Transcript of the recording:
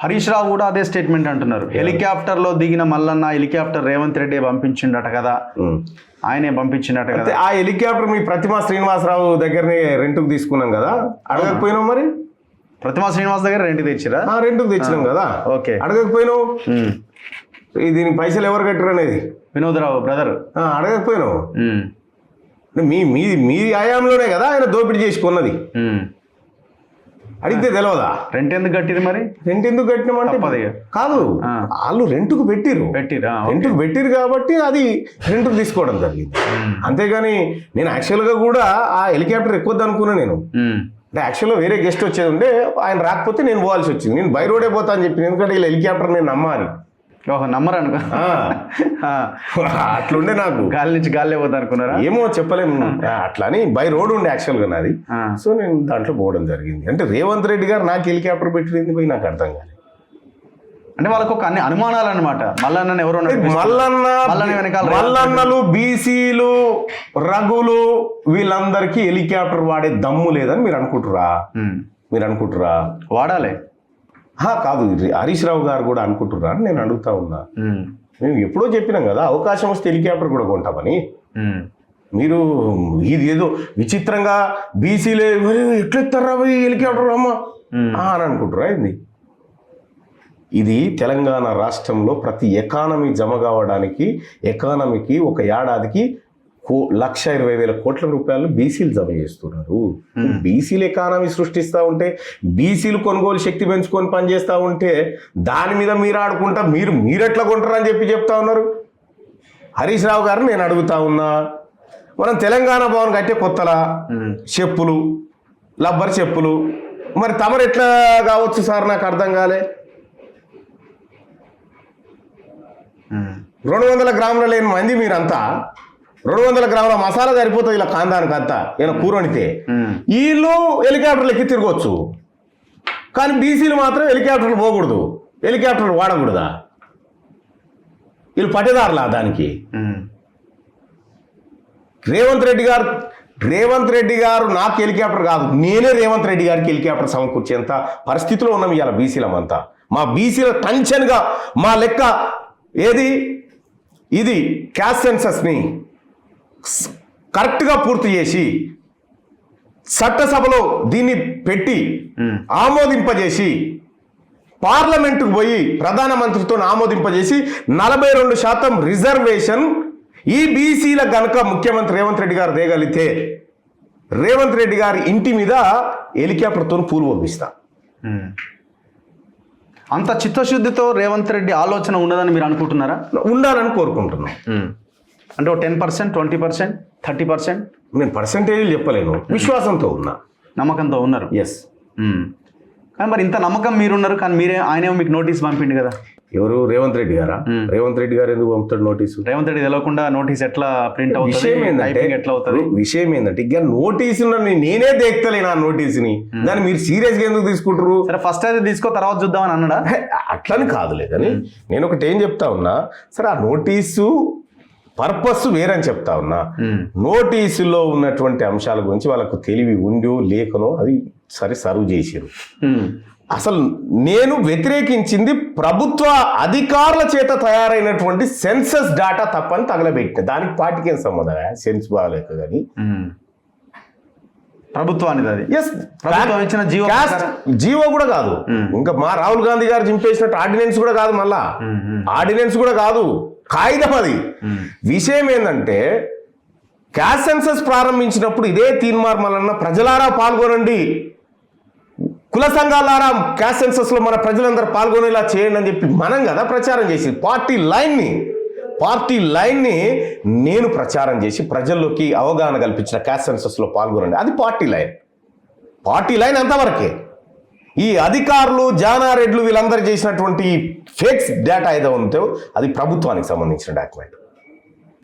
హరీష్ రావు కూడా అదే స్టేట్మెంట్ అంటున్నారు. హెలికాప్టర్ లో దిగిన మల్లన్న హెలికాప్టర్ రేవంత్ రెడ్డి పంపించిండట కదా, ఆయనే పంపించిండట కదా. ఆ హెలికాప్టర్ మీ ప్రతిమా శ్రీనివాసరావు దగ్గరనే రెంట్కు తీసుకున్నాం కదా, అడగకపోయినావు మరి? ప్రతిమా శ్రీనివాస్ దగ్గర రెంట్కి తెచ్చిరా? రెంట్కు తెచ్చినాం కదా. ఓకే, అడగకపోయినావు దీనికి పైసలు ఎవరు కట్టరు అనేది? వినోదరావు బ్రదర్. అడగకపోయినావు? మీ ఆయాంలోనే కదా ఆయన దోపిడీ చేసుకున్నది. అడిగితే తెలియదా? రెంట్ ఎందుకు కట్టిరు మరి? రెంట్ ఎందుకు కట్టినామంటే కాదు, వాళ్ళు రెంట్కు పెట్టిరు కాబట్టి అది రెంట్కు తీసుకోవడం జరిగింది. అంతేగాని నేను యాక్చువల్గా కూడా ఆ హెలికాప్టర్ ఎక్కువద్దు అనుకున్నా. నేను అంటే యాక్చువల్గా వేరే గెస్ట్ వచ్చేది ఉంటే ఆయన రాకపోతే నేను పోవాల్సి వచ్చింది. నేను బై రోడే పోతా అని చెప్పి, ఎందుకంటే ఇలా హెలికాప్టర్ నేను నమ్మాలి. నమ్మరు అనుకో, అట్లుండే నాకు. గాలి నుంచి గాలి పోతా అనుకున్నారా? ఏమో చెప్పలేము. అట్లా అని బై రోడ్ ఉండే యాక్చువల్గా నాది. సో నేను దాంట్లో పోవడం జరిగింది. అంటే రేవంత్ రెడ్డి గారు నాకు హెలికాప్టర్ పెట్టింది పోయి నాకు అర్థం కాదు. అంటే వాళ్ళకు ఒక అన్ని అనుమానాలు అనమాట. మల్లన్న ఎవరో మల్లన్నలు, బీసీలు, రఘులు వీళ్ళందరికీ హెలికాప్టర్ వాడే దమ్ము లేదని మీరు అనుకుంటురా? వాడాలి కాదు, హరీష్ రావు గారు కూడా అనుకుంటున్నారా అని నేను అడుగుతా ఉన్నా. మేము ఎప్పుడో చెప్పినాం కదా, అవకాశం వస్తే హెలికాప్టర్ కూడా కొంటామని. మీరు ఇది ఏదో విచిత్రంగా బీసీలే ఎట్లెత్తారా హెలికాప్టర్ అమ్మా అని అనుకుంటురా? ఇది తెలంగాణ రాష్ట్రంలో ప్రతి ఎకానమీ జమ కావడానికి ఎకానమీకి ఒక ఏడాదికి 1,20,000 కోట్ల రూపాయలు బీసీలు జమ చేస్తున్నారు. బీసీలు ఎకానమీ సృష్టిస్తూ ఉంటే, బీసీలు కొనుగోలు శక్తి పెంచుకొని పనిచేస్తూ ఉంటే దాని మీద మీరు ఆడుకుంటా మీరెట్లా కొంటారని చెప్తా ఉన్నారు. హరీష్ రావు గారు నేను అడుగుతా ఉన్నా, మనం తెలంగాణ భవన్ కట్టే కొత్తలా చెప్పులు, లబ్బర్ చెప్పులు, మరి తమరు ఎట్లా కావచ్చు సార్? నాకు అర్థం కాలే. 200 గ్రాముల లేని మంది మీరంతా 200 గ్రాముల మసాలా సరిపోతుంది ఇలా కాందానికి అంతా ఏమైనా కూర వండితే. వీళ్ళు హెలికాప్టర్లు ఎక్కి తిరగవచ్చు, కానీ బీసీలు మాత్రం హెలికాప్టర్లు పోకూడదు, హెలికాప్టర్లు వాడకూడదా? వీళ్ళు పట్టేదారులా దానికి? రేవంత్ రెడ్డి గారు నాకు హెలికాప్టర్ కాదు, నేనే రేవంత్ రెడ్డి గారికి హెలికాప్టర్ సమకూర్చేంత పరిస్థితిలో ఉన్నాం ఇవాళ బీసీలమంతా. మా బీసీల టెన్షన్గా మా లెక్క ఇది క్యాస్ట్ సెన్సస్ని కరెక్ట్గా పూర్తి చేసి చట్టసభలో దీన్ని పెట్టి ఆమోదింపజేసి పార్లమెంటుకు పోయి ప్రధానమంత్రితో ఆమోదింపజేసి 42% రిజర్వేషన్ ఈ బీసీల గనక ముఖ్యమంత్రి రేవంత్ రెడ్డి గారు దేగలిగితే రేవంత్ రెడ్డి గారి ఇంటి మీద హెలికాప్టర్తో పూలు పంపిస్తా. అంత చిత్తశుద్ధితో రేవంత్ రెడ్డి ఆలోచన ఉన్నదని మీరు అనుకుంటున్నారా? ఉండాలని కోరుకుంటున్నాం. అంటే 10%, 20%, 30%? నేను పర్సెంటేజ్ చెప్పలేను, విశ్వాసంతో ఉన్నా, నమ్మకంతో ఉన్నారు. ఎస్. కానీ మరి ఇంత నమ్మకం మీరున్నారు, కానీ ఆయనేమో మీకు నోటీస్ పంపిండు కదా. ఎవరు? రేవంత్ రెడ్డి గారా? రేవంత్ రెడ్డి గారు ఎందుకు పంపుతాడు నోటీసు? రేవంత్ రెడ్డి తెలియకుండా నోటీస్ ఎట్లా ప్రింట్ అవుతుంది? విషయం ఏంటంటే ఇక నోటీసు నేనే దేక్తలేను ఆ నోటీసుని, దాన్ని మీరు సీరియస్గా ఎందుకు తీసుకుంటారు? సరే ఫస్ట్ అయితే తీసుకో, తర్వాత చూద్దామని అన్నాడా? అట్లని కాదులే, కానీ నేను ఒకటి ఏం చెప్తా ఉన్నా, సరే ఆ నోటీసు పర్పస్ వేరని చెప్తా ఉన్నా. నోటీసులో ఉన్నటువంటి అంశాల గురించి వాళ్ళకు తెలివి ఉందో లేకనో అది సరే సర్వ్ చేసారు. అసలు నేను వ్యతిరేకించింది ప్రభుత్వ అధికారుల చేత తయారైనటువంటి సెన్సస్ డేటా తప్పని తగలబెట్టిన దానికి పార్టీకి ఏం సంబంధం? సెన్స్ బాగాలేక కానీ ప్రభుత్వానికి అది ఇచ్చిన జీవో కూడా కాదు. ఇంకా మా రాహుల్ గాంధీ గారు చింపేసినట్టు ఆర్డినెన్స్ కూడా కాదు, మళ్ళా ఆర్డినెన్స్ కూడా కాదు, కాగితం అది. విషయం ఏంటంటే క్యాస్ట్ సెన్సస్ ప్రారంభించినప్పుడు ఇదే తీన్మార్ మల్లన్న ప్రజలారా పాల్గొనండి, కుల సంఘాలారా క్యాస్ట్ సెన్సస్ లో మన ప్రజలందరూ పాల్గొనేలా చేయండి అని చెప్పి మనం కదా ప్రచారం చేసి పార్టీ లైన్ని నేను ప్రచారం చేసి ప్రజల్లోకి అవగాహన కల్పించిన క్యాస్ట్ సెన్సస్ లో పాల్గొనండి, అది పార్టీ లైన్ అంతవరకే. ఈ అధికారులు జానారెడ్లు వీళ్ళందరూ చేసినటువంటి ఫేక్స్ డేటా ఏదో ఉందో అది ప్రభుత్వానికి సంబంధించిన డాక్యుమెంట్.